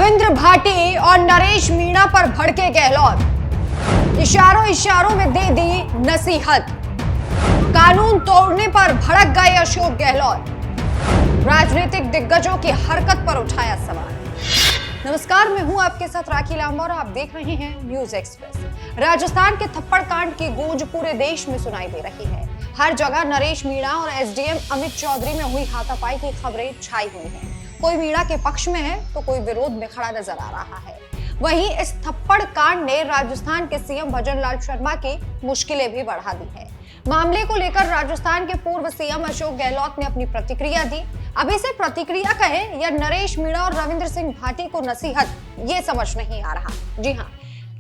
रविंद्र भाटी और नरेश मीणा पर भड़के गहलोत, इशारों में दे दी नसीहत। कानून तोड़ने पर भड़क गए अशोक गहलोत, राजनीतिक दिग्गजों की हरकत पर उठाया सवाल। नमस्कार, मैं हूं आपके साथ राखी लांबा और आप देख रहे हैं न्यूज एक्सप्रेस। राजस्थान के थप्पड़ कांड की गूंज पूरे देश में सुनाई दे रही है। हर जगह नरेश मीणा और एसडीएम अमित चौधरी में हुई हाथापाई की खबरें छाई हुई हैं। कोई मीणा के पक्ष में है तो कोई विरोध में खड़ा नजर आ रहा है। वहीं इस थप्पड़ कांड ने राजस्थान के सीएम भजनलाल शर्मा की मुश्किलें भी बढ़ा दी है। मामले को लेकर राजस्थान के पूर्व सीएम अशोक गहलोत ने अपनी प्रतिक्रिया दी। अब इसे प्रतिक्रिया कहें या नरेश मीणा और रविंद्र सिंह भाटी को नसीहत, ये समझ नहीं आ रहा। जी हाँ,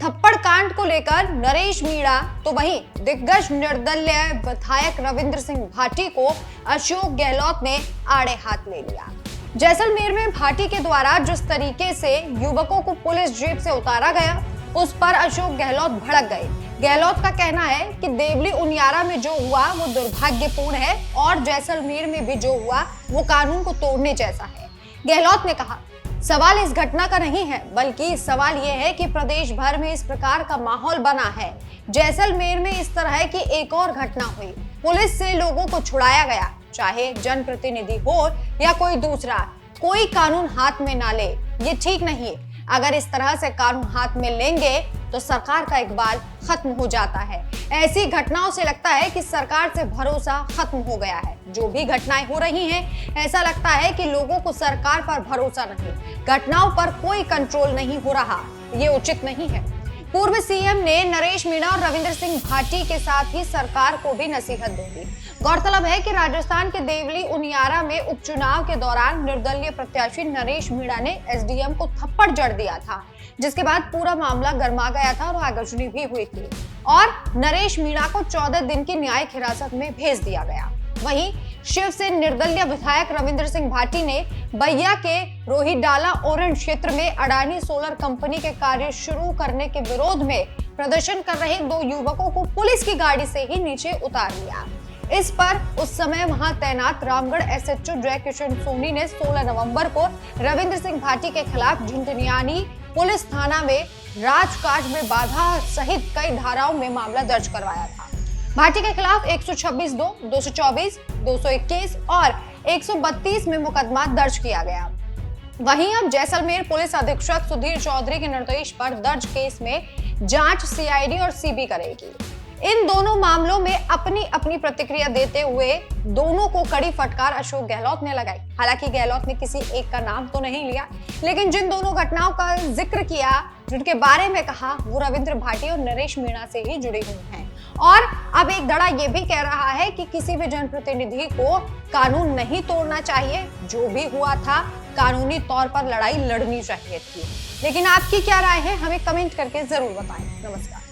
थप्पड़ कांड को लेकर नरेश मीणा तो वहीं दिग्गज निर्दलीय विधायक रविंद्र सिंह भाटी को अशोक गहलोत ने आड़े हाथ ले लिया। जैसलमेर में भाटी के द्वारा जिस तरीके से युवकों को पुलिस जीप से उतारा गया, उस पर अशोक गहलोत भड़क गए। गहलोत का कहना है कि देवली उनियारा में जो हुआ वो दुर्भाग्यपूर्ण है और जैसलमेर में भी जो हुआ वो कानून को तोड़ने जैसा है। गहलोत ने कहा, सवाल इस घटना का नहीं है, बल्कि सवाल ये है कि प्रदेश भर में इस प्रकार का माहौल बना है। जैसलमेर में इस तरह की एक और घटना हुई, पुलिस से लोगों को छुड़ाया गया, चाहे जनप्रतिनिधि हो या कोई दूसरा, कोई कानून हाथ में ना ले, ये ठीक नहीं है। अगर इस तरह से कानून हाथ में लेंगे तो सरकार का इकबाल खत्म हो जाता है। ऐसी घटनाओं से लगता है कि सरकार से भरोसा खत्म हो गया है। जो भी घटनाएं हो रही हैं, ऐसा लगता है कि लोगों को सरकार पर भरोसा नहीं, घटनाओं पर कोई कंट्रोल नहीं हो रहा। ये उचित नहीं है। पूर्व सीएम ने नरेश मीणा और रविंद्र सिंह भाटी के साथ ही सरकार को भी नसीहत दे दी। गौरतलब है कि राजस्थान के देवली उनियारा में उपचुनाव के दौरान निर्दलीय प्रत्याशी नरेश मीणा ने एसडीएम को थप्पड़ जड़ दिया था, जिसके बाद पूरा मामला गर्मा गया था और आगजनी भी हुई थी और नरेश मीणा को 14 दिन की न्यायिक हिरासत में भेज दिया गया। वहीं शिव से निर्दलीय विधायक रविंद्र सिंह भाटी ने बैया के रोहिडाला ओरेंज क्षेत्र में अडानी सोलर कंपनी के कार्य शुरू करने के विरोध में प्रदर्शन कर रहे 2 युवकों को पुलिस की गाड़ी से ही नीचे उतार लिया। इस पर उस समय वहां तैनात रामगढ़ एसएचओ जय किशन सोनी ने 16 नवंबर को रविंद्र सिंह भाटी के खिलाफ झुंझुनू पुलिस थाना में राजकाज में बाधा सहित कई धाराओं में मामला दर्ज करवाया था। भाटी के खिलाफ 126(2), 224, 221 और 132 में मुकदमा दर्ज किया गया। वहीं अब जैसलमेर पुलिस अधीक्षक सुधीर चौधरी के निर्देश पर दर्ज केस में जांच सीआईडी और सीबी करेगी। इन दोनों मामलों में अपनी अपनी प्रतिक्रिया देते हुए दोनों को कड़ी फटकार अशोक गहलोत ने लगाई। हालांकि गहलोत ने किसी एक का नाम तो नहीं लिया, लेकिन जिन दोनों घटनाओं का जिक्र किया, जिनके बारे में कहा, वो रविंद्र भाटी और नरेश मीणा से ही जुड़ी हुई हैं। और अब एक धड़ा ये भी कह रहा है कि किसी भी जनप्रतिनिधि को कानून नहीं तोड़ना चाहिए, जो भी हुआ था कानूनी तौर पर लड़ाई लड़नी चाहिए थी। लेकिन आपकी क्या राय है, हमें कमेंट करके जरूर बताएं। नमस्कार।